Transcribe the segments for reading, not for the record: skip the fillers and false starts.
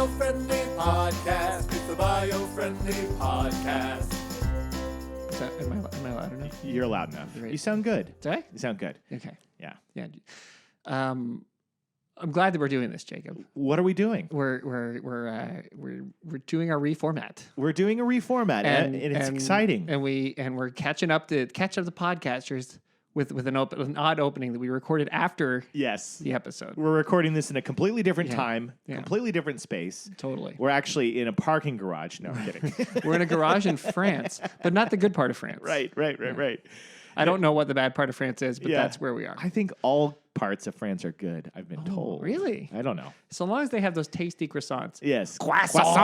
Biofriendly Podcast. It's the Biofriendly Podcast. Am I loud enough? You're loud enough. Great. You sound good. Do I? You sound good. Okay. Yeah. Yeah. I'm glad that we're doing this, Jacob. What are we doing? We're doing our reformat. We're doing a reformat, and it's exciting. And we're catching up the podcasters with an odd opening that we recorded after Yes. the episode. We're recording this in a completely different time, Yeah. completely different space. Totally. We're actually in a parking garage. No, I'm kidding. We're in a garage in France, but not the good part of France. Right. I don't know what the bad part of France is, but that's where we are. I think all parts of France are good, I've been told. Really? I don't know. So long as they have those tasty croissants. Yes. Croissant.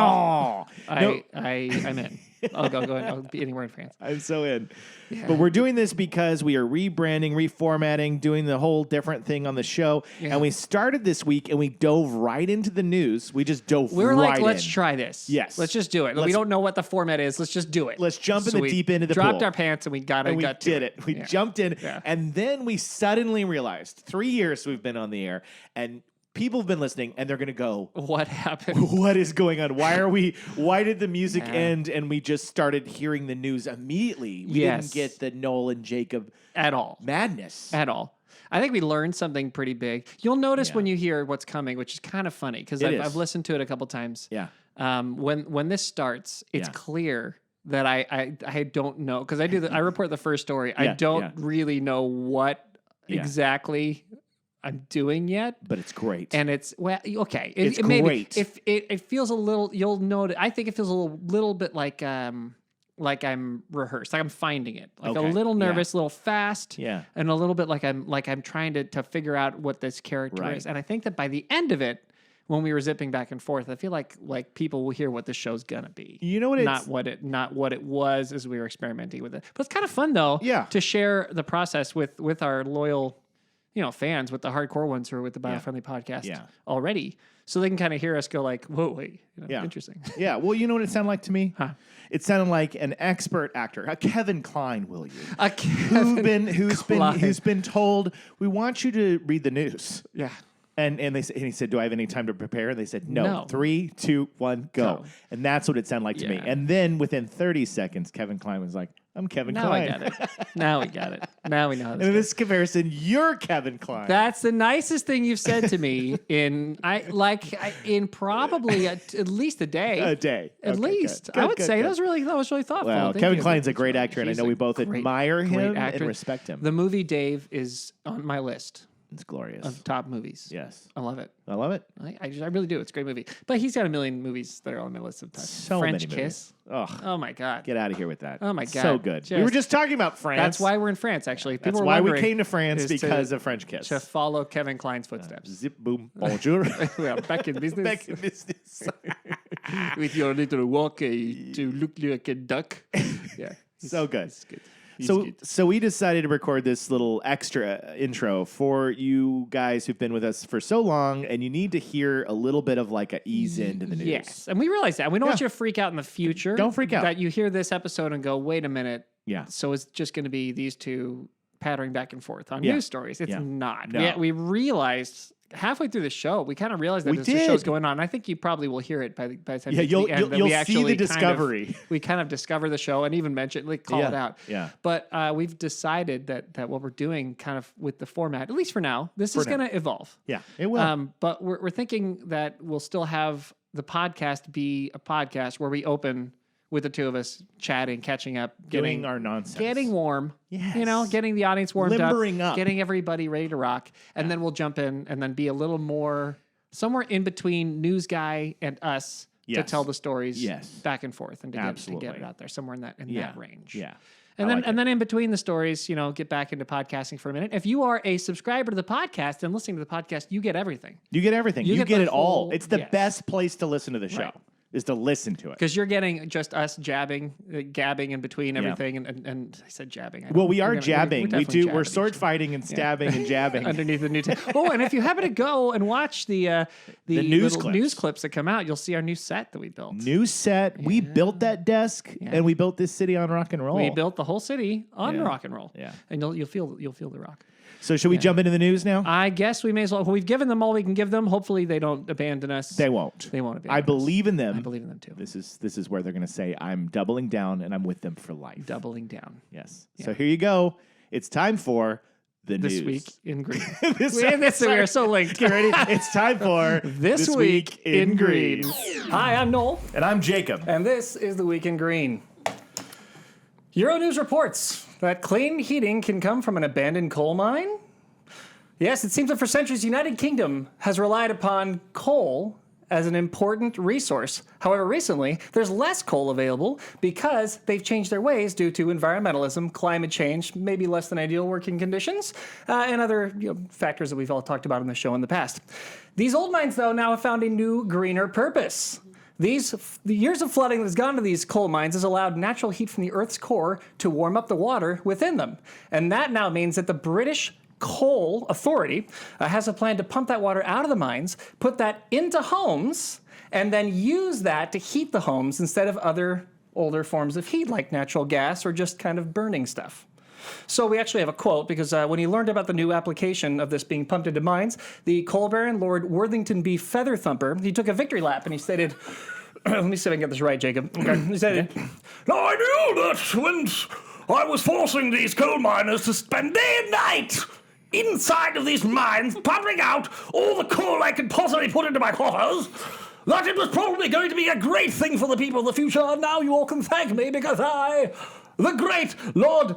No. I'm in. I'll go ahead. I'll be anywhere in France. I'm so in. Yeah. But we're doing this because we are rebranding, reformatting, doing the whole different thing on the show. Yeah. And we started this week and we dove right into the news. We just dove We were right like, let's in. try this. Yes. Let's just do it. We don't know what the format is. Let's just do it. Let's jump in the we deep end of the dropped pool. our pants and we got And we to did it. We jumped in. Yeah. And then we suddenly realized 3 years we've been on the air and people have been listening and they're going to go, What happened? what is going on? Why did the music Yeah. end and we just started hearing the news immediately? We Yes. didn't get the Noel and Jacob At all. madness. At all. I think we learned something pretty big. You'll notice Yeah. when you hear what's coming, which is kind of funny because It is. I've listened to it a couple times. Yeah. When this starts, it's Yeah. clear that I don't know because I report the first story. I Yeah, don't yeah. really know what Yeah. exactly I'm doing yet. But it's great. And it's okay. It's maybe great. If it feels a little, you'll notice. I think it feels a little bit like I'm rehearsed, like I'm finding it, like Okay, a little yeah. nervous, a little fast, Yeah. and a little bit like I'm trying to figure out what this character Right. is. And I think that by the end of it, when we were zipping back and forth, I feel like people will hear what the show's gonna be. You know what it's not what it was as we were experimenting with it. But it's kind of fun though, Yeah. to share the process with our loyal, fans, with the hardcore ones who are with the Biofriendly Podcast Yeah. already, so they can kind of hear us go like, whoa, wait, Yeah. interesting. Yeah, well, you know what it sounded like to me? Huh. It sounded like an expert actor, a Kevin Kline, will you? Who's Who's been told, we want you to read the news. Yeah. And he said, do I have any time to prepare? They said, no. No. 3, 2, 1, go. Go. And that's what it sounded like to me. Yeah. And then within 30 seconds, Kevin Kline was like, I'm Kevin Now Kline. I got it. Now we got it. Now we know how this And in goes. this comparison, you're Kevin Kline. That's the nicest thing you've said to me in probably at least a day. A day. At Okay, least. good. I Good, would good, say good. that was really thoughtful. Well, Thank Kevin you. Kline's a great actor, and I He's know we a both great admire him actor. and respect him. The movie Dave is on my list It's glorious. of top movies. Yes. I love it. I love it. I really do. It's a great movie. But he's got a million movies that are on my list of top. So French many Kiss. Ugh. Oh my God. Get out of here with that. Oh my So God. good. We were just talking about France. That's why we're in France, actually. That's People were why we wondering came to France, is because of French Kiss. to follow Kevin Kline's footsteps. Zip, boom, bonjour. We are back in business. Back in business. With your little walk to look like a duck. Yeah. So good. He's good. He's good. So we decided to record this little extra intro for you guys who've been with us for so long, and you need to hear a little bit of like a ease into the news. Yes. And we realize that. We don't want you to freak out in the future. Don't freak out. That you hear this episode and go, wait a minute. Yeah. So it's just going to be these two pattering back and forth on Yeah. news stories. It's Yeah. not. No. We realized halfway through the show, we kind of realized that We this did. show's going on. I think you probably will hear it by the time Yeah, you get to the end, that you'll we see actually the discovery. we kind of discover the show and even mention, call it out. Yeah. But we've decided that what we're doing kind of with the format, at least for now, this is now. going to evolve. Yeah, it will. But we're thinking that we'll still have the podcast be a podcast where we open with the two of us chatting, catching up, Doing our nonsense. getting warm, Yes. getting the audience warmed Limbering up. getting everybody ready to rock, and then we'll jump in and then be a little more somewhere in between news guy and us to Yes. tell the stories Yes. back and forth and to Absolutely. get it out there somewhere in that range. Yeah. And I then like and it. then in between the stories, get back into podcasting for a minute. If you are a subscriber to the podcast and listening to the podcast, you get everything. You get everything. You You get get the it all. whole- It's the yes. best place to listen to the show. Right. Is to listen to it. Because you're getting just us gabbing, gabbing in between everything, and I said jabbing. Well, we are We're jabbing. definitely We're jabbing sword each fighting and stabbing and jabbing. underneath the new. And if you happen to go and watch the news little clips. news clips that come out, you'll see our new set that we built. New set. We built that desk and we built this city on rock and roll. We built the whole city on Yeah. rock and roll. Yeah. and you'll feel the rock. So should we jump into the news now? I guess we may as well. We've given them all we can give them. Hopefully they don't abandon us. They won't. They won't abandon I us. believe in them. I believe in them too. This is where they're going to say, I'm doubling down and I'm with them for life. Doubling down. Yes. So here you go. It's time for the This news. week in green. We We are so linked. Get ready. It's time for This Week in Green. Hi, I'm Noel, And I'm Jacob. and this is the Week in Green. Euronews reports that clean heating can come from an abandoned coal mine. Yes, it seems that for centuries, the United Kingdom has relied upon coal as an important resource. However, recently, there's less coal available because they've changed their ways due to environmentalism, climate change, maybe less than ideal working conditions, and other factors that we've all talked about on the show in the past. These old mines, though, now have found a new, greener purpose. The years of flooding that's gone to these coal mines has allowed natural heat from the Earth's core to warm up the water within them. And that now means that the British Coal Authority has a plan to pump that water out of the mines, put that into homes, and then use that to heat the homes instead of other older forms of heat like natural gas or just kind of burning stuff. So we actually have a quote because when he learned about the new application of this being pumped into mines, the coal baron, Lord Worthington B. Featherthumper, he took a victory lap and he stated, let me see if I can get this right, Jacob. Okay. He said, Now, I knew that when I was forcing these coal miners to spend day and night inside of these mines, pumping out all the coal I could possibly put into my coffers, that it was probably going to be a great thing for the people of the future, and now you all can thank me because I, the great Lord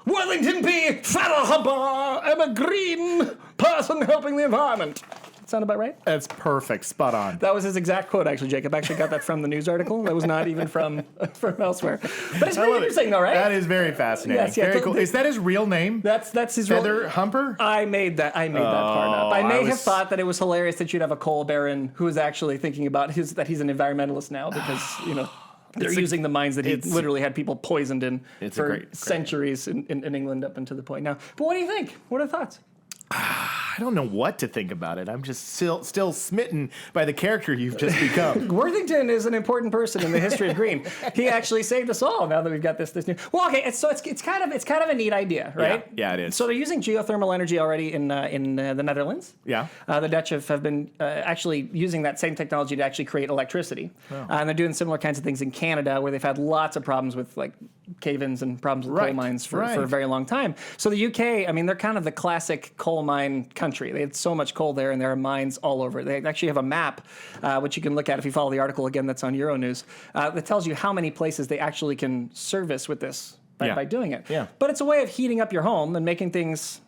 Worthington B. Featherthumper, am a green person helping the environment. sound about right? That's perfect. Spot on. That was his exact quote, actually, Jacob. Actually got that from the news article. That was not even from elsewhere. But it's very interesting, though, right? That is very fascinating. Yes, yeah, very cool. Is that his real name? That's his Feather Humper? I made that part up. I may I have was- thought that it was hilarious that you'd have a coal baron who is actually thinking about that he's an environmentalist now because they're using the mines that he literally had people poisoned in for great centuries in England up until the point now. But what do you think? What are the thoughts? I don't know what to think about it. I'm just still smitten by the character you've just become. Worthington is an important person in the history of green. He actually saved us all. Now that we've got this new. Well, okay, it's kind of a neat idea, right? Yeah, it is. So they're using geothermal energy already in the Netherlands. Yeah. The Dutch have been actually using that same technology to actually create electricity, and they're doing similar kinds of things in Canada, where they've had lots of problems with like cave-ins and problems with coal mines for a very long time. So the UK, I mean, they're kind of the classic coal mine country. They had so much coal there, and there are mines all over. They actually have a map, which you can look at if you follow the article again that's on Euronews, that tells you how many places they actually can service with this by doing it. Yeah. But it's a way of heating up your home and making things,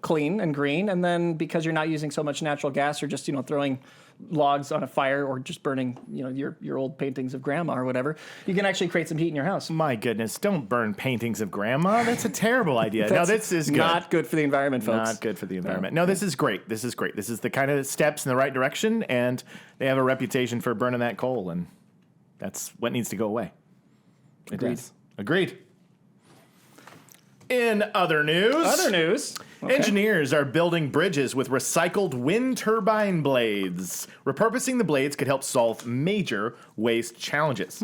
clean and green. And then because you're not using so much natural gas or just, throwing logs on a fire or just burning, your old paintings of grandma or whatever, you can actually create some heat in your house. My goodness, don't burn paintings of grandma. That's a terrible idea. No, this is good. Not good for the environment, folks. Not good for the environment. No, this is great. This is great. This is the kind of steps in the right direction, and they have a reputation for burning that coal, and that's what needs to go away. Agreed. Agreed. In other news. Okay. Engineers are building bridges with recycled wind turbine blades. Repurposing the blades could help solve major waste challenges.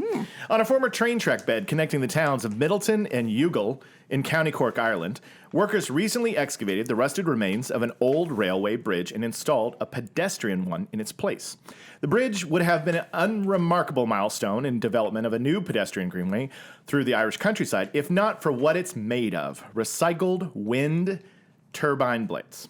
On a former train track bed connecting the towns of Middleton and Youghal in County Cork, Ireland, workers recently excavated the rusted remains of an old railway bridge and installed a pedestrian one in its place. The bridge would have been an unremarkable milestone in development of a new pedestrian greenway through the Irish countryside, if not for what it's made of: recycled wind turbine blades.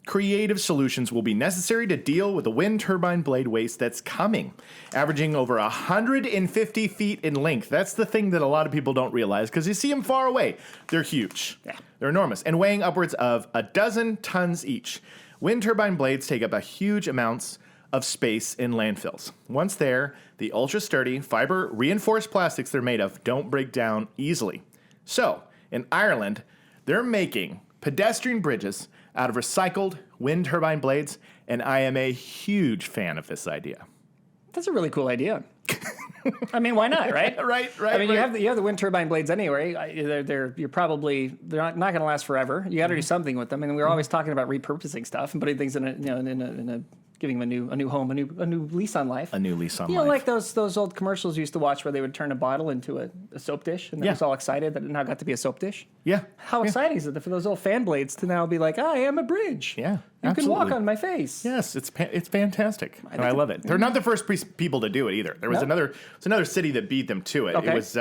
Creative solutions will be necessary to deal with the wind turbine blade waste that's coming, averaging over 150 feet in length. That's the thing that a lot of people don't realize because you see them far away. They're huge. Yeah. They're enormous and weighing upwards of 12 tons each. Wind turbine blades take up a huge amounts of space in landfills. Once there, the ultra-sturdy, fiber-reinforced plastics they're made of don't break down easily. So, in Ireland, they're making pedestrian bridges out of recycled wind turbine blades, and I am a huge fan of this idea. That's a really cool idea. I mean, why not, right? Right. I mean, you have the wind turbine blades anyway. They're not going to last forever. You got to do something with them. And we're always talking about repurposing stuff and putting things in a giving him a new home, a new lease on life. A new lease on You know, life. like those old commercials you used to watch where they would turn a bottle into a soap dish, and they was all excited that it now got to be a soap dish. Yeah. How exciting is it for those old fan blades to now be like, I am a bridge. Yeah, You can walk absolutely. on my face. Yes, it's fantastic, and I love it. They're not the first people to do it either. There was another city that beat them to it. Okay. It was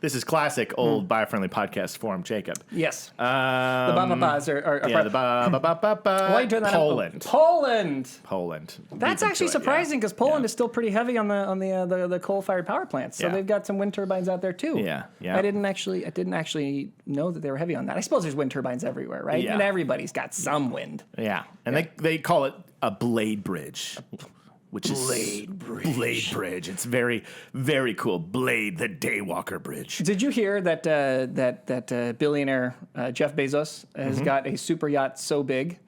This is classic old Biofriendly Podcast forum, Jacob. Yes. The ba-ba-bas are Yeah, the ba-ba-ba-ba. Why are you doing that? Poland. Poland. Beat That's them actually to it, yeah. surprising because Poland Yeah. is still pretty heavy on the coal-fired power plants. So Yeah. they've got some wind turbines out there too. Yeah, yeah. I didn't actually know that they were heavy on that. I suppose there's wind turbines everywhere, right? Yeah. And everybody's got some wind. Yeah, and they call it a blade bridge, which is Blade Bridge. It's very, very cool. Blade, the Daywalker Bridge. Did you hear that that billionaire Jeff Bezos has got a super yacht so big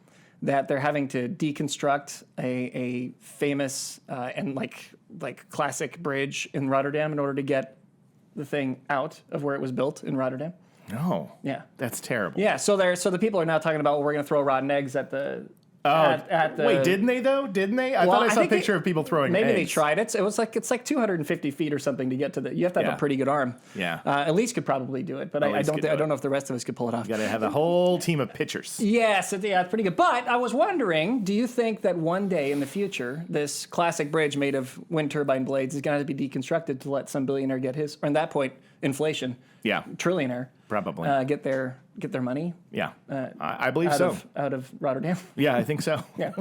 that they're having to deconstruct a famous and like classic bridge in Rotterdam in order to get the thing out of where it was built in Rotterdam? No, Yeah. that's terrible. Yeah, so the people are now talking about, well, we're going to throw rotten eggs at the. At the Wait, didn't they though? Didn't they? I Well, thought I saw a think picture of people throwing Maybe they eggs. tried it. It's like 250 feet or something to get to the. You have to have Yeah. a pretty good arm. Yeah. Elise could probably do it, but I Elise don't. could do I don't it. know if the rest of us could pull it off. You got to have a whole team of pitchers. Yes, yeah, it's pretty good. But I was wondering, do you think that one day in the future, this classic bridge made of wind turbine blades is going to have to be deconstructed to let some billionaire get his? Or at that point, inflation. Yeah. Trillionaire. Probably. Get their money. Yeah, I believe out so. Out of Rotterdam. Yeah, I think so. Yeah.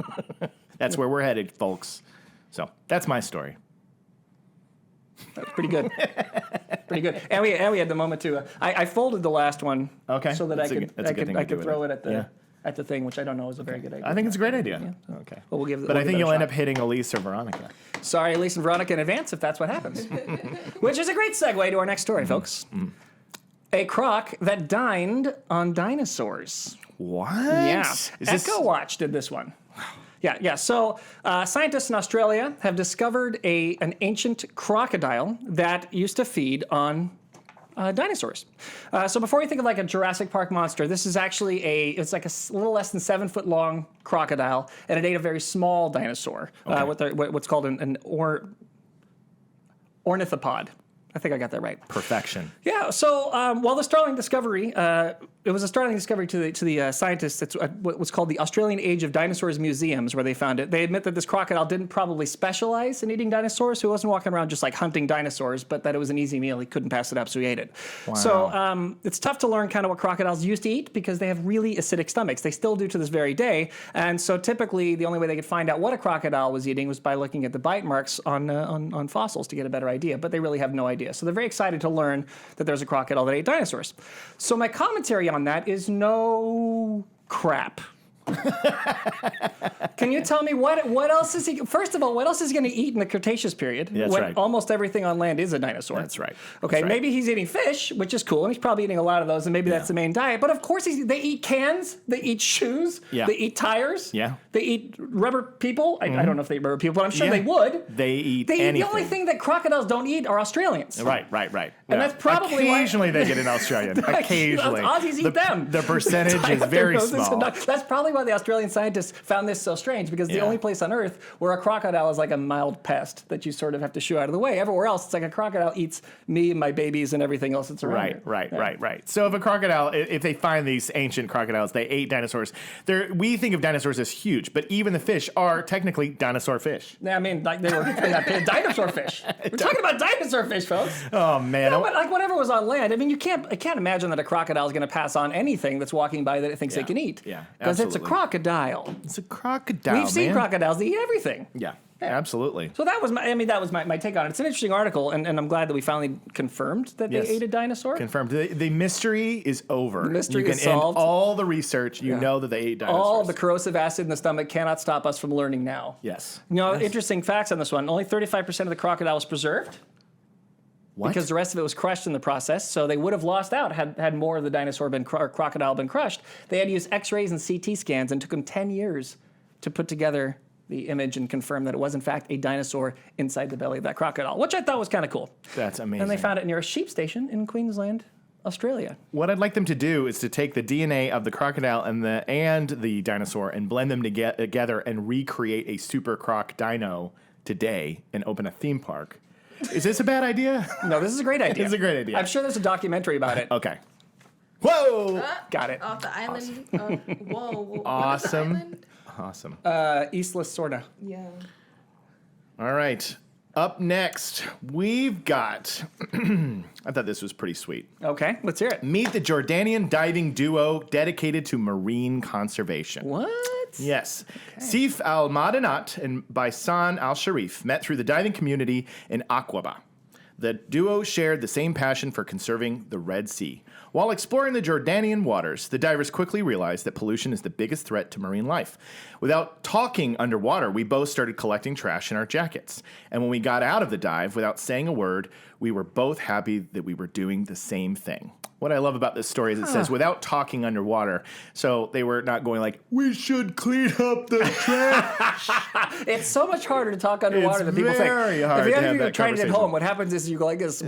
That's where we're headed, folks. So that's my story. That's pretty good. Pretty good. And we had the moment too. I folded the last one. Okay. So that That's a I good- could that's a good thing to I do could with throw it. it at the Yeah. at the thing, which I don't know is a very good idea. I think it's a great idea. Okay. Well, we'll give. But I think you'll it a end up shot. hitting Elise or Veronica. Sorry, Elise and Veronica in advance if that's what happens. Which is a great segue to our next story, folks. A croc that dined on dinosaurs. What? Yeah. Is this? Echo Watch did this one. Yeah. So scientists in Australia have discovered an ancient crocodile that used to feed on dinosaurs. So before you think of like a Jurassic Park monster, this is actually it's like a little less than 7 foot long crocodile, and it ate a very small dinosaur, what's called an ornithopod. I think I got that right. Perfection. Yeah. So while the startling discovery, it was a startling discovery to the scientists. It's what's called the Australian Age of Dinosaurs Museums, where they found it. They admit that this crocodile didn't probably specialize in eating dinosaurs, so he wasn't walking around just like hunting dinosaurs, but that it was an easy meal. He couldn't pass it up, so he ate it. Wow. So it's tough to learn kind of what crocodiles used to eat because they have really acidic stomachs. They still do to this very day. And so typically the only way they could find out what a crocodile was eating was by looking at the bite marks on fossils to get a better idea. But they really have no idea. So they're very excited to learn that there's a crocodile that ate dinosaurs. So my commentary on that is no crap. Can you tell me what else is he? First of all, what else is he going to eat in the Cretaceous period? That's when right. almost everything on land is a dinosaur. That's right. Okay, That's right. maybe he's eating fish, which is cool, and he's probably eating a lot of those, and maybe that's the main diet. But of course, they eat cans, they eat shoes, Yeah. they eat tires, Yeah. they eat rubber people. I don't know if they eat rubber people, but I'm sure Yeah. they would. They eat They eat anything. the only thing that crocodiles don't eat are Australians. Right. And that's probably why- occasionally they get an Australian. Occasionally, Aussies eat them. The percentage is very small. That's probably why the Australian scientists found this so strange, because the Yeah. only place on Earth where a crocodile is like a mild pest that you sort of have to shoo out of the way. Everywhere else, it's like a crocodile eats me and my babies and everything else that's around here. Right. So if a crocodile, if they find these ancient crocodiles, they ate dinosaurs. We think of dinosaurs as huge, but even the fish are technically dinosaur fish. Yeah, I mean, like they were dinosaur fish. We're talking about dinosaur fish, folks. Oh man, No, but like whatever was on land. I mean, I can't imagine that a crocodile is going to pass on anything that's walking by that it thinks they can eat. Yeah, because it's a absolutely. crocodile. it's a crocodile. We've seen man. crocodiles; they eat everything. Yeah, absolutely. So that was my take on it. It's an interesting article, and I'm glad that we finally confirmed that Yes. they ate a dinosaur. Confirmed. The mystery is over. The mystery you can is solved. end all the research. You know that they ate dinosaurs. All the corrosive acid in the stomach cannot stop us from learning now. Yes. You know, interesting facts on this one. Only 35% of the crocodile was preserved What? because the rest of it was crushed in the process. So they would have lost out had more of the dinosaur or crocodile been crushed. They had to use X-rays and CT scans, and it took them 10 years to put together the image and confirm that it was in fact a dinosaur inside the belly of that crocodile, which I thought was kind of cool. That's amazing. And they found it near a sheep station in Queensland, Australia. What I'd like them to do is to take the DNA of the crocodile and the dinosaur and blend them together and recreate a super croc dino today and open a theme park. Is this a bad idea? No, this is a great idea. It's a great idea. I'm sure there's a documentary about it. Okay. Whoa! Got it. Off the island. Whoa. What is the Awesome. island? Awesome. Eastless, sorta. Yeah. All right. Up next, we've got. I thought this was pretty sweet. Okay, let's hear it. Meet the Jordanian diving duo dedicated to marine conservation. What? Yes. Sif Al Madanat and Baisan Al Sharif met through the diving community in Aqaba. The duo shared the same passion for conserving the Red Sea. While exploring the Jordanian waters, the divers quickly realized that pollution is the biggest threat to marine life. Without talking underwater, we both started collecting trash in our jackets. And when we got out of the dive, without saying a word, we were both happy that we were doing the same thing. What I love about this story is it says without talking underwater. So they were not going like, we should clean up the trash. It's so much harder to talk underwater than people think. very hard If you to have ever that tried it at conversation. home, what happens is you go like this.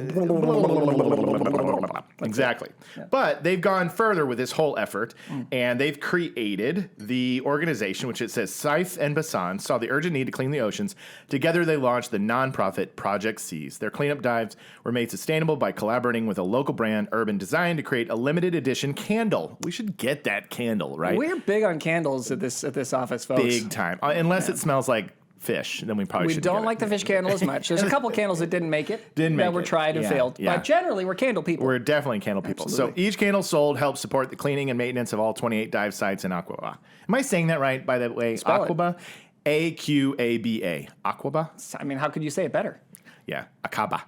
Exactly. But they've gone further with this whole effort, and they've created the organization, which it says Saif and Basan saw the urgent need to clean the oceans. Together, they launched the nonprofit Project Seas. Their cleanup dives were made sustainable by collaborating with a local brand, Urban Design, to create a limited edition candle. We should get that candle, right? We're big on candles at this office, folks. Big time. Unless it smells like fish, then we probably We should don't like the fish candle as much. There's a couple candles that didn't make it. That were tried and Yeah, failed. yeah. But generally, we're candle people. We're definitely candle people. Absolutely. So each candle sold helps support the cleaning and maintenance of all 28 dive sites in Aqaba. Am I saying that right, by the way? Spell it. Aqaba? Aqaba. Aqaba? I mean, how could you say it better? Yeah, Aqaba.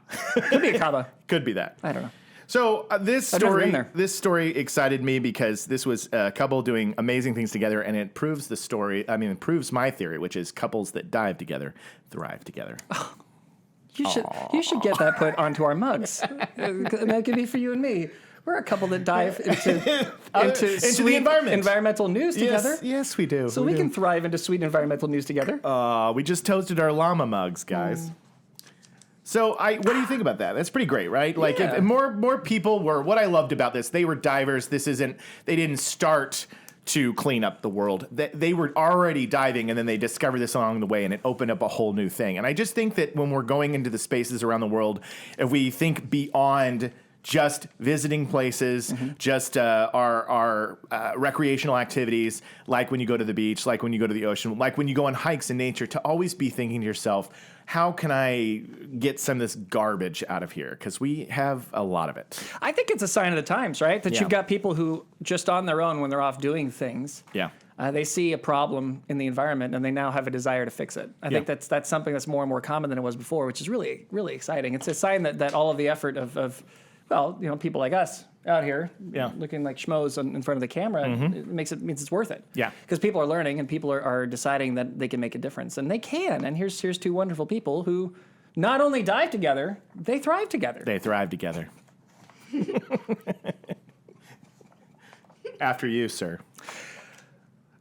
Could be a kaba. Could be that. I don't know. So this I've never been story, there. this story excited me because this was a couple doing amazing things together, and it proves the story. I mean, it proves my theory, which is couples that dive together thrive together. You should get that put onto our mugs. That could be for you and me. We're a couple that dive into the sweet environment. environmental news together. Yes, we do. So we can thrive into sweet environmental news together. We just toasted our llama mugs, guys. So, what do you think about that? That's pretty great, right? Like, Yeah. if more people were. What I loved about this, they were divers. They didn't start to clean up the world. They were already diving, and then they discovered this along the way, and it opened up a whole new thing. And I just think that when we're going into the spaces around the world, if we think beyond just visiting places, just our recreational activities, like when you go to the beach, like when you go to the ocean, like when you go on hikes in nature, to always be thinking to yourself, how can I get some of this garbage out of here? Because we have a lot of it. I think it's a sign of the times, right? That Yeah. you've got people who just on their own, when they're off doing things, Yeah. they see a problem in the environment and they now have a desire to fix it. I think that's something that's more and more common than it was before, which is really, really exciting. It's a sign that all of the effort of people like us out here, Yeah. looking like schmoes in front of the camera, it means it's worth it. Yeah. Because people are learning and people are deciding that they can make a difference, and they can. And here's two wonderful people who not only dive together, they thrive together. They thrive together. After you, sir.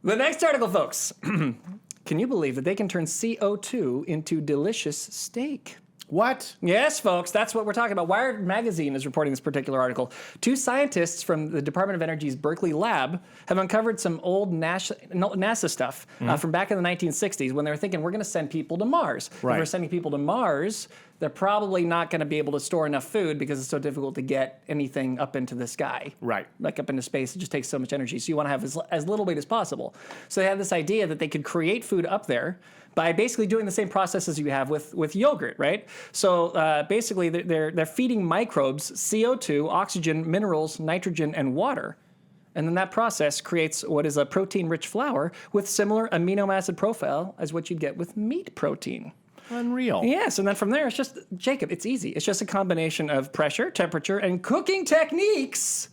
The next article, folks. Can you believe that they can turn CO2 into delicious steak? What? Yes, folks, that's what we're talking about. Wired Magazine is reporting this particular article. Two scientists from the Department of Energy's Berkeley lab have uncovered some old NASA stuff from back in the 1960s when they were thinking, we're going to send people to Mars. Right. If we're sending people to Mars, they're probably not going to be able to store enough food because it's so difficult to get anything up into the sky. Right. Like up into space, it just takes so much energy. So you want to have as little weight as possible. So they had this idea that they could create food up there by basically doing the same processes you have with yogurt, right? So basically, they're feeding microbes CO2, oxygen, minerals, nitrogen, and water. And then that process creates what is a protein-rich flour with similar amino acid profile as what you'd get with meat protein. Unreal. Yes, and then from there, it's just, Jacob, it's easy. It's just a combination of pressure, temperature, and cooking techniques.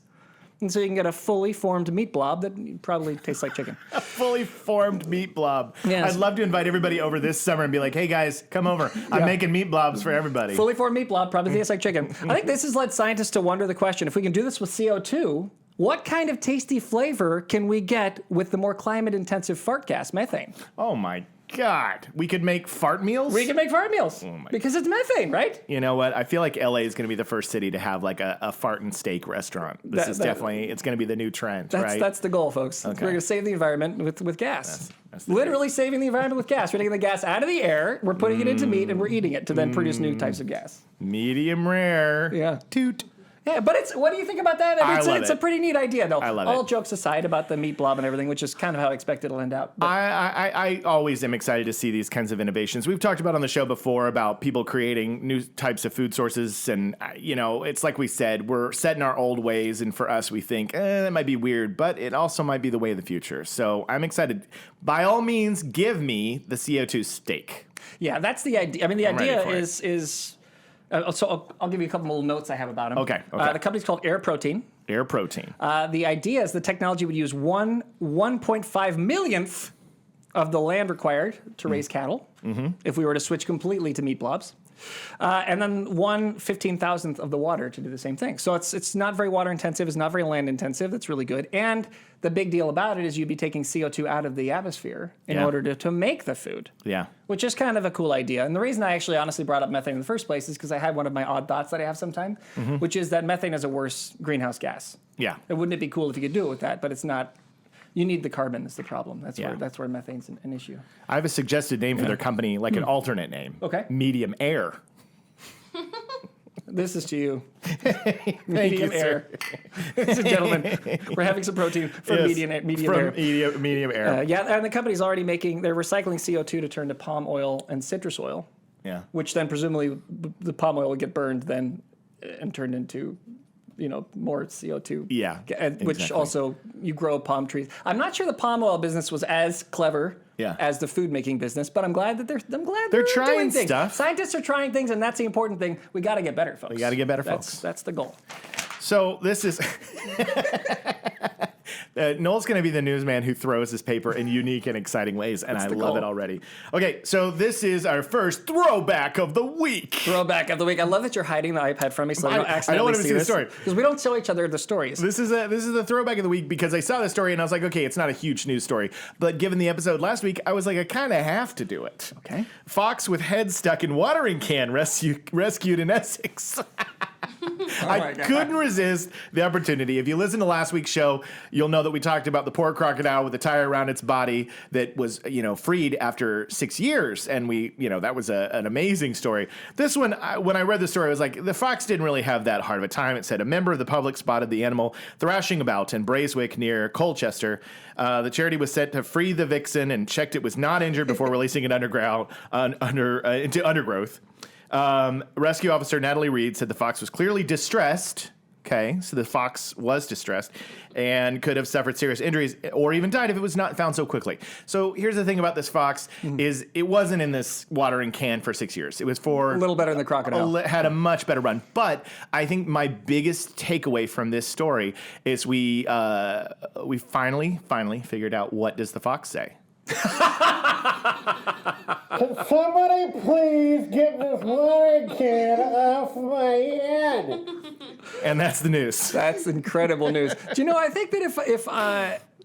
And so you can get a fully formed meat blob that probably tastes like chicken. A fully formed meat blob. Yes. I'd love to invite everybody over this summer and be like, hey guys, come over. I'm making meat blobs for everybody. Fully formed meat blob probably tastes like chicken. I think this has led scientists to wonder the question, if we can do this with CO2, what kind of tasty flavor can we get with the more climate-intensive fart gas, methane? Oh my God. We could make fart meals? We can make fart meals my because it's methane, right? You know what? I feel like LA is going to be the first city to have like a fart and steak restaurant. This is definitely, it's going to be the new trend, right? That's the goal, folks. Okay. We're going to save the environment with gas. That's the Literally saving the environment with gas. We're taking the gas out of the air, we're putting it into meat, and we're eating it to then produce new types of gas. Medium rare. Yeah. Toot. Yeah, but what do you think about that? I love It's it. a pretty neat idea, though. I love All it. jokes aside about the meat blob and everything, which is kind of how I expected it'll end out. But I always am excited to see these kinds of innovations. We've talked about on the show before about people creating new types of food sources. And, it's like we said, we're set in our old ways. And for us, we think, that might be weird, but it also might be the way of the future. So I'm excited. By all means, give me the CO2 steak. yeah, that's the idea. I mean, the I'm ready idea for it. is so I'll give you a couple little notes I have about them. Okay. The company's called Air Protein. Air protein. The idea is the technology would use 1.5 millionth of the land required to raise cattle if we were to switch completely to meat blobs. And then 1/15,000th of the water to do the same thing. So it's not very water intensive. It's not very land intensive. That's really good. And the big deal about it is you'd be taking CO2 out of the atmosphere in Yeah. order to make the food. Yeah. Which is kind of a cool idea. And the reason I actually honestly brought up methane in the first place is because I had one of my odd thoughts that I have sometimes, which is that methane is a worse greenhouse gas. Yeah. And wouldn't it be cool if you could do it with that? But it's not. You need the carbon is the problem. Yeah. That's where methane's an issue. I have a suggested name for their company, like an alternate name. Okay. Medium air. This is to you. Thank Medium you, air. sir. Ladies and gentlemen, we're having some protein from Yes, medium from air. Medium air. Yeah, and the company's already they're recycling CO2 to turn to palm oil and citrus oil, Yeah. which then presumably the palm oil would get burned then and turned into, more CO2. Yeah, Which exactly. also, you grow palm trees. I'm not sure the palm oil business was as clever as the food making business, but I'm glad that they're trying doing things. stuff. Scientists are trying things, and that's the important thing. We got to get better, folks. We got to get better, folks. That's the goal. So this is Noel's going to be the newsman who throws his paper in unique and exciting ways, and I the love goal. it already. Okay, so this is our first throwback of the week. Throwback of the week. I love that you're hiding the iPad from me so I don't I don't accidentally want to see the this. story. Because we don't show each other the stories. This is the throwback of the week because I saw the story and I was like, okay, it's not a huge news story, but given the episode last week, I was like, I kind of have to do it. Okay. Fox with head stuck in watering can rescued in Essex. I couldn't resist the opportunity. If you listen to last week's show, you'll know that we talked about the poor crocodile with the tire around its body that was, freed after 6 years. And that was an amazing story. This one, when I read the story, I was like, the fox didn't really have that hard of a time. It said a member of the public spotted the animal thrashing about in Braeswick near Colchester. The charity was sent to free the vixen and checked it was not injured before releasing it into undergrowth. Rescue officer Natalie Reed said the fox was clearly distressed. Okay, so the fox was distressed and could have suffered serious injuries or even died if it was not found so quickly. So here's the thing about this fox is it wasn't in this watering can for 6 years. It was for A little better than the crocodile. had a much better run. But I think my biggest takeaway from this story is we finally figured out what does the fox say. Can somebody please get this watering can off my head? And that's the news. That's incredible news. Do you know, I think that if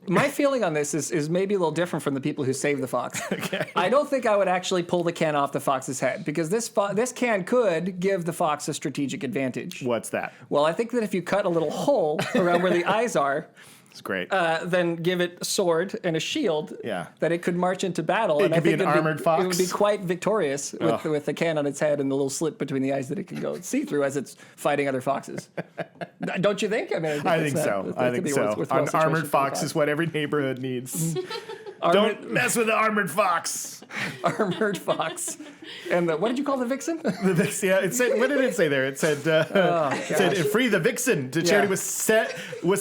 my feeling on this is maybe a little different from the people who saved the fox. Okay. I don't think I would actually pull the can off the fox's head because this can could give the fox a strategic advantage. What's that? Well, I think that if you cut a little hole around where the eyes are, It's great. then give it a sword and a shield, Yeah. that it could march into battle. It and could I be think an it'd armored fox. It would be quite victorious with the can on its head and the little slit between the eyes that it can go see through as it's fighting other foxes. Don't you think? I think so. An armored fox is what every neighborhood needs. Don't mess with the armored fox. Armored fox. And what did you call the vixen? The vixen. Yeah, it said. What did it say there? It said. It said free the vixen. The charity was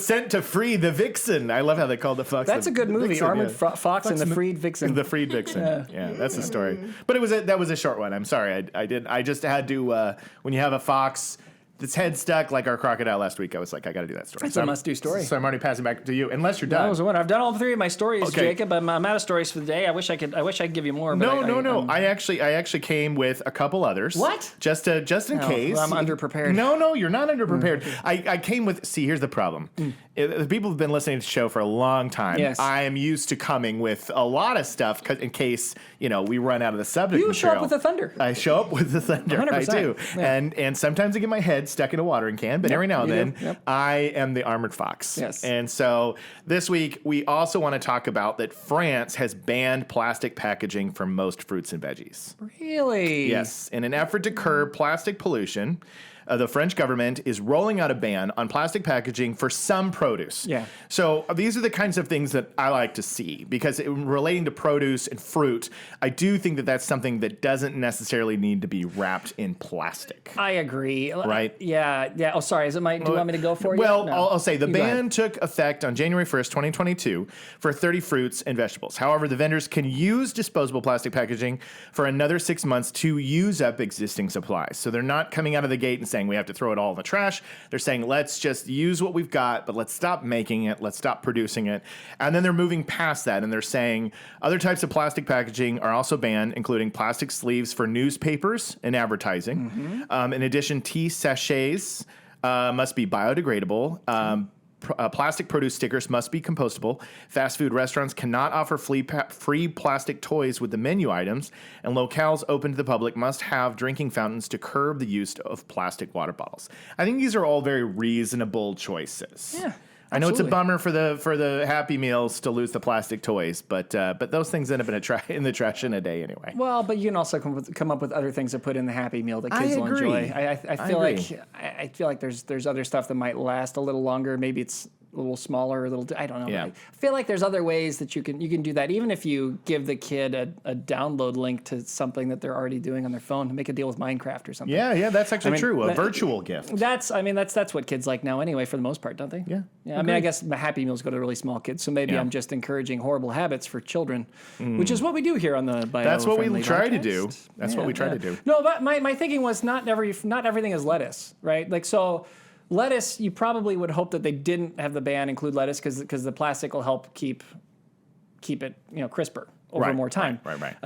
sent to free the vixen. I love how they called the fox. That's a good movie. Vixen, Armored yeah. Fox and the Freed Vixen. The freed vixen. Yeah, that's the story. But that was a short one. I'm sorry. I just had to. When you have a fox its head stuck like our crocodile last week. I was like, I got to do that story. It's a must-do story. So I'm already passing back to you, unless you're That done. was the one. I've done all 3 of my stories, Okay. Jacob. I'm out of stories for the day. I wish I could give you more. But No. I actually came with a couple others. What? Just in case. Well, I'm underprepared. No, you're not underprepared. I came with. See, here's the problem. The people who've been listening to the show for a long time. Yes. I am used to coming with a lot of stuff in case we run out of the subject You show material. up with the thunder. I show up with the thunder. I 100%. do. Yeah. And sometimes I get my head stuck in a watering can, but every now and you then do. Yep. I am the armored fox. Yes. And so this week we also want to talk about that France has banned plastic packaging for most fruits and veggies. Really? Yes. In an effort to curb plastic pollution, the French government is rolling out a ban on plastic packaging for some produce. Yeah. So these are the kinds of things that I like to see because relating to produce and fruit, I do think that that's something that doesn't necessarily need to be wrapped in plastic. I agree. Right? Yeah. Oh, sorry. Is it my? Do you want me to go for you? Well, No. I'll say the You go ahead. ban took effect on January 1st, 2022 for 30 fruits and vegetables. However, the vendors can use disposable plastic packaging for another 6 months to use up existing supplies. So they're not coming out of the gate and saying we have to throw it all in the trash. They're saying let's just use what we've got, but let's stop making it. Let's stop producing it. And then they're moving past that and they're saying other types of plastic packaging are also banned, including plastic sleeves for newspapers and advertising. In addition, tea sachets must be biodegradable. Plastic produce stickers must be compostable. Fast food restaurants cannot offer free plastic toys with the menu items, and locales open to the public must have drinking fountains to curb the use of plastic water bottles. I think these are all very reasonable choices. Yeah. I know it's a absolutely. bummer for the Happy Meals to lose the plastic toys, but those things end up in the trash in a day anyway. Well, but you can also come up with other things to put in the Happy Meal that kids will agree. enjoy. I feel like there's other stuff that might last a little longer. Maybe it's a little smaller, I don't know. Yeah. I feel like there's other ways that you can do that, even if you give the kid a download link to something that they're already doing on their phone to make a deal with Minecraft or something. Yeah, that's actually true. A that- virtual gift. That's what kids like now anyway, for the most part, don't they? Yeah. I mean, I guess the Happy Meals go to really small kids, so maybe Yeah. I'm just encouraging horrible habits for children, which is what we do here on the Biofriendly That's what we try to Podcast. do. That's what we try to do. No, but my thinking was not everything is lettuce, right? Like, so lettuce, you probably would hope that they didn't have the ban include lettuce because the plastic will help keep it crisper over Right, more time. right.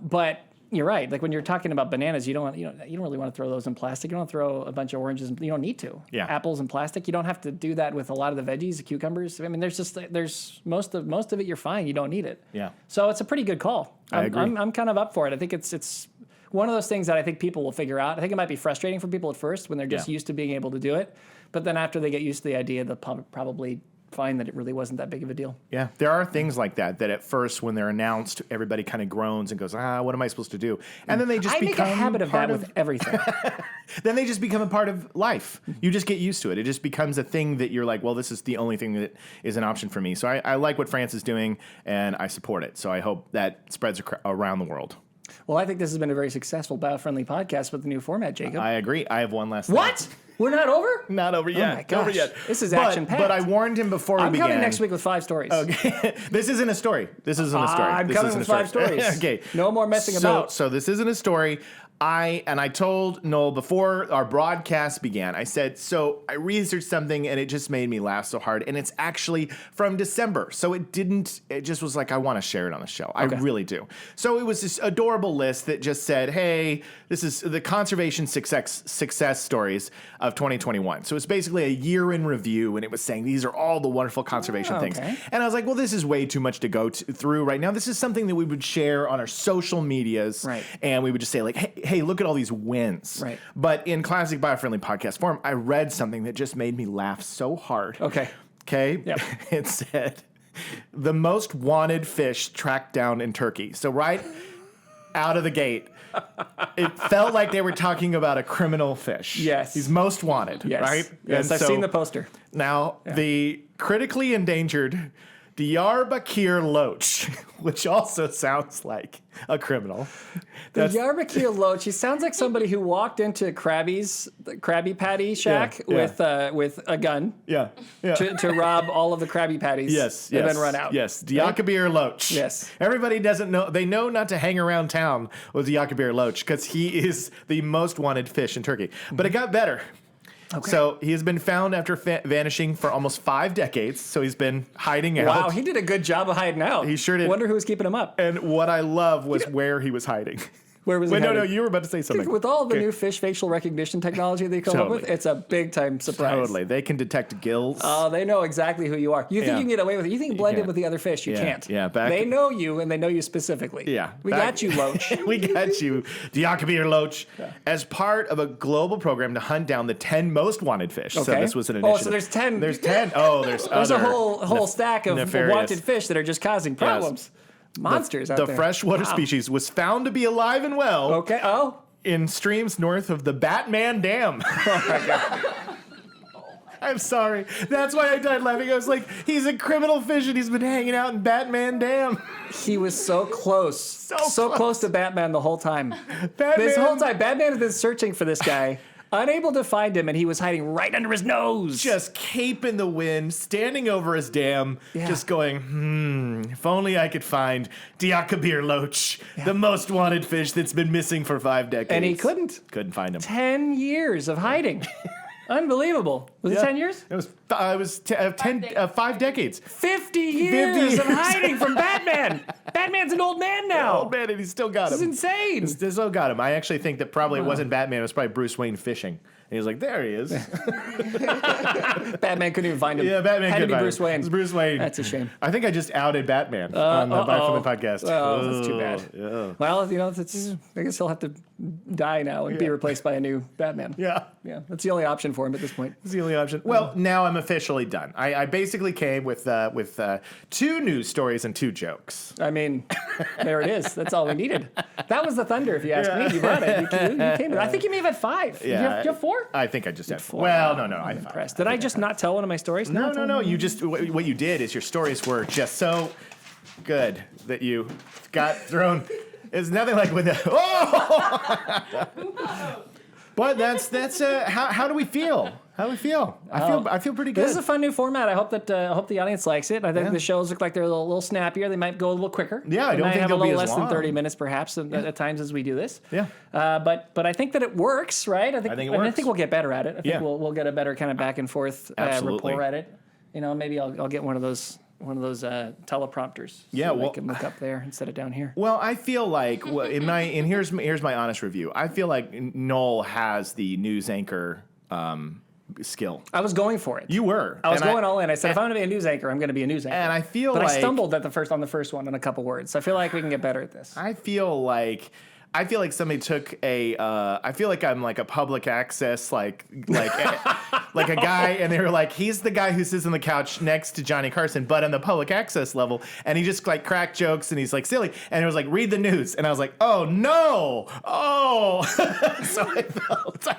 But you're right. Like when you're talking about bananas, you don't really want to throw those in plastic. You don't throw a bunch of oranges. You don't need to. Yeah. Apples in plastic. You don't have to do that with a lot of the veggies, the cucumbers. I mean, there's most of it. You're fine. You don't need it. Yeah. So it's a pretty good call. I agree. I'm kind of up for it. I think it's one of those things that I think people will figure out. I think it might be frustrating for people at first when they're just Yeah. used to being able to do it, but then after they get used to the idea, they'll probably find that it really wasn't that big of a deal. Yeah, there are things like that at first when they're announced, everybody kind of groans and goes, what am I supposed to do? And then they just I make become a habit of part that with everything. Then they just become a part of life. You just get used to it. It just becomes a thing that you're like, well, this is the only thing that is an option for me. So I like what France is doing, and I support it. So I hope that spreads around the world. Well, I think this has been a very successful Biofriendly podcast with the new format, Jacob. I agree. I have one last thing. What? We're not over? Not over yet. my gosh. Over yet. This is But- action-packed. But I warned him before we I'm began. coming next week with 5 stories. Okay. This isn't a story. This isn't a story. I'm This coming isn't with a 5 stories. Okay. No more messing about. So this isn't a story. I told Noel before our broadcast began, I said, so I researched something and it just made me laugh so hard. And it's actually from December. So it just was like, I want to share it on the show. Okay. I really do. So it was this adorable list that just said, hey, this is the conservation success stories of 2021. So it's basically a year in review. And it was saying, these are all the wonderful conservation things. okay. And I was like, well, this is way too much to go through right now. This is something that we would share on our social medias. Right. And we would just say like, hey, look at all these wins. Right. But in classic Biofriendly podcast form, I read something that just made me laugh so hard. Okay. Okay. Yep. It said, the most wanted fish tracked down in Turkey. So right out of the gate, it felt like they were talking about a criminal fish. Yes. He's most wanted. Yes. Right. Yes, And I've so seen the poster. Now, the critically endangered Diyarbakir loach, which also sounds like a criminal. The That's- Diyarbakir loach, he sounds like somebody who walked into the Krabby Patty shack Yeah, with a gun Yeah. to rob all of the Krabby Patties Yes, and yes, then run out. Yes, Diyarbakir Loach. Yes. Everybody doesn't know. They know not to hang around town with Diyarbakir Loach because he is the most wanted fish in Turkey. But it got better. So he has been found after vanishing for almost 5 decades. So he's been hiding out. Wow, he did a good job of hiding out. He sure did. Wonder who was keeping him up. And what I love was where he was hiding. Where was he Wait, hiding? no, you were about to say something. With all the Okay. new fish facial recognition technology they come up with, it's a big time surprise. Totally. They can detect gills. Oh, they know exactly who you are. You think Yeah. you can get away with it. You think you blend in can't. with the other fish. You Yeah, can't. yeah, They know you, and they know you specifically. Yeah. We got you, Loach. We got you, Diakabir Loach, as part of a global program to hunt down the 10 most wanted fish. So Okay. this was an Oh, initiative. so there's 10. There's 10. Oh, there's There's a other whole stack of nefarious. wanted fish that are just causing problems. Monsters out The there. freshwater Wow. species was found to be alive and well Okay. Oh. in streams north of the Batman Dam. I'm sorry. That's why I died laughing. I was like, he's a criminal fish and he's been hanging out in Batman Dam. He was so close. So close to Batman the whole time. Batman. This whole time, Batman has been searching for this guy, unable to find him, and he was hiding right under his nose. Just cape in the wind, standing over his dam, Yeah. just going, if only I could find Diakabir Loach, the most wanted fish that's been missing for 5 decades. And he couldn't. Couldn't find him. 10 years of hiding. Unbelievable. Was it 10 years? It was 5 decades. 50 years years. of hiding from Batman. Batman's an old man now. Oh man, and he still got This is him. insane. Still got him. I actually think that probably it wasn't Batman. It was probably Bruce Wayne fishing. And he was like, there he is. Batman couldn't even find him. Yeah, Batman Had to could be find Bruce him. Wayne. It's Bruce Wayne. That's a shame. I think I just outed Batman on the Biofriendly Podcast. Oh, that's too bad. Yeah. Well, you know, I guess he'll have to die now and be replaced by a new Batman. Yeah. Yeah, that's the only option for him at this point. It's the only option. Well, now I'm officially done. I basically came with 2 news stories and 2 jokes. I mean, there it is. That's all we needed. That was the thunder, if you ask me. You brought it. You came to it. I think you may have had 5. Yeah, you have 4? I think I just had 4. Well, no, I I'm had 5. impressed. Did I just not tell one of my stories? No. You just what you did is your stories were just so good that you got thrown. It's nothing like when the But that's how do we feel? How do we feel? I feel pretty good. This is a fun new format. I hope that I hope the audience likes it. I think the shows look like they're a little snappier. They might go a little quicker. Yeah, I They don't might think have they'll a be little as less than long. 30 minutes, perhaps, at times as we do this. Yeah. But I think that it works, right? I think it I works. think we'll get better at it. I think Yeah. we'll get a better kind of back and forth Absolutely. rapport at it. You know, maybe I'll get one of those teleprompters. Yeah, so well- I can look up there instead of down here. Well, I feel like here's my honest review. I feel like Noel has the news anchor skill. I was going for it. You were. I was And going all in. I said, if I'm going to be a news anchor, I'm going to be a news anchor. And I feel but like I stumbled on the first one in a couple words. So I feel like we can get better at this. I feel like somebody took a. I feel like I'm like a public access like a guy, and they were like, he's the guy who sits on the couch next to Johnny Carson, but on the public access level, and he just like cracked jokes and he's like silly, and it was like read the news, and I was like, oh no, so I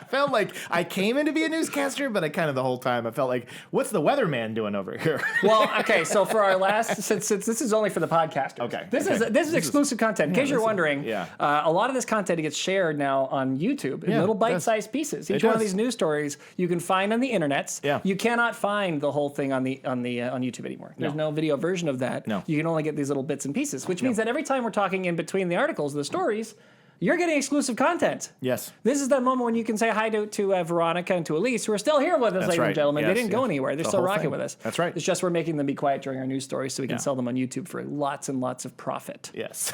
felt like I came in to be a newscaster, but I kind of the whole time I felt like, what's the weatherman doing over here? Well, okay, so for our last, since this is only for the podcast. Okay, This okay. is exclusive content. In case you're wondering, yeah. a lot of this content gets shared now on YouTube in Yeah, little it does. bite-sized pieces. Each It one of does. these news stories you can find on the internets. Yeah. You cannot find the whole thing on YouTube anymore. There's no video version of that. No. You can only get these little bits and pieces, which means that every time we're talking in between the articles, the stories, you're getting exclusive content. Yes. This is that moment when you can say hi to Veronica and to Elise, who are still here with us, ladies right. and gentlemen. Yes, They didn't go yes. anywhere. They're The still whole rocking thing. with us. That's right. It's just we're making them be quiet during our news stories so we can Yeah. sell them on YouTube for lots and lots of profit. Yes.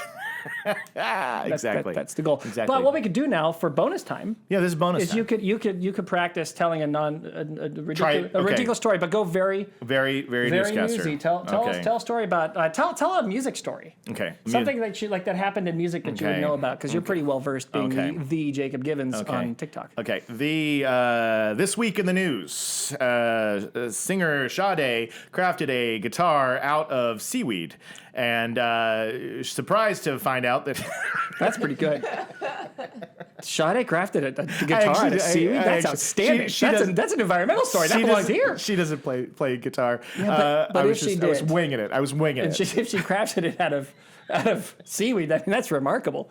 That's, Exactly. that's the goal. Exactly. But what we could do now for bonus time Yeah, this is bonus. is time. you could practice telling a okay. ridiculous story, but go very very newscaster. newsy. Tell a story about tell a music story. Okay. Something that happened in music that you would Okay. know about because you're pretty well versed being Okay. the Jacob Givens Okay. on TikTok. Okay. This week in the news, singer Sade crafted a guitar out of seaweed, and surprised to find out that That's pretty good. Sade crafted a guitar out of seaweed. That's outstanding. That's an environmental story. That belongs here. She doesn't play guitar. but I if was she I was did- winging it. And if she crafted it out of seaweed, that's remarkable.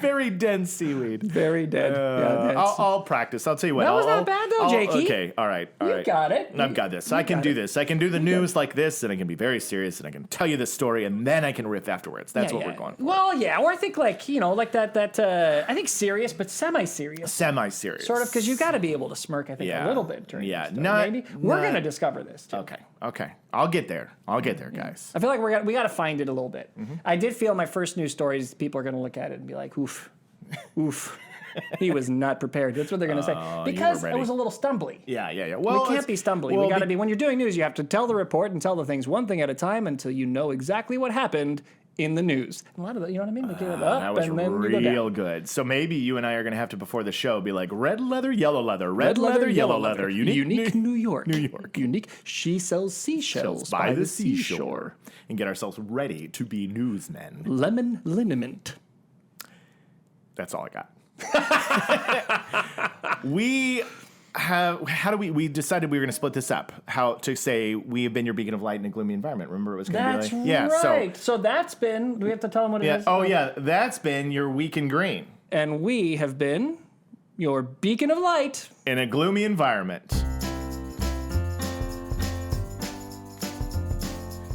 Very dense seaweed. Very dead. Yeah, I'll practice. I'll tell you what. That was I'll- not bad though, I'll- Jakey. Okay, all right. You got it. I've got this. I can do this. I can do the news like this, and I can be very serious, and I can tell you the story, and then I can riff afterwards. That's what we're going for. Well, yeah, or I think like like that. I think serious, but semi-serious. Semi-serious. Sort of, because you got to be able to smirk. I think a little bit during. Yeah, this story, maybe we're gonna discover this too. Okay. I'll get there. guys. I feel like we got to find it a little bit. I did feel my first news stories, people are going to look at it and be like, oof. He was not prepared. That's what they're going to say. Because it was a little stumbly. Yeah. Well, We can't be stumbly. We got to be, when you're doing news, you have to tell the report and tell the things one thing at a time until you know exactly what happened in the news. A lot of you know what I mean? They give it up that was and then you go real down. good. So maybe you and I are going to have to, before the show, be like, red leather, yellow leather, red leather, yellow leather. Unique New York. Unique. She sells seashells by the seashore. And get ourselves ready to be newsmen. Lemon liniment. That's all I got. We decided we were going to split this up. How to say we have been your beacon of light in a gloomy environment. Remember it was going to That's be like, yeah, right. So that's been, do we have to tell them what it is? Oh yeah, that's been your week in green. And we have been your beacon of light in a gloomy environment.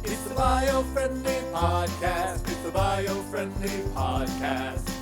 It's the Biofriendly Podcast. It's the Biofriendly Podcast.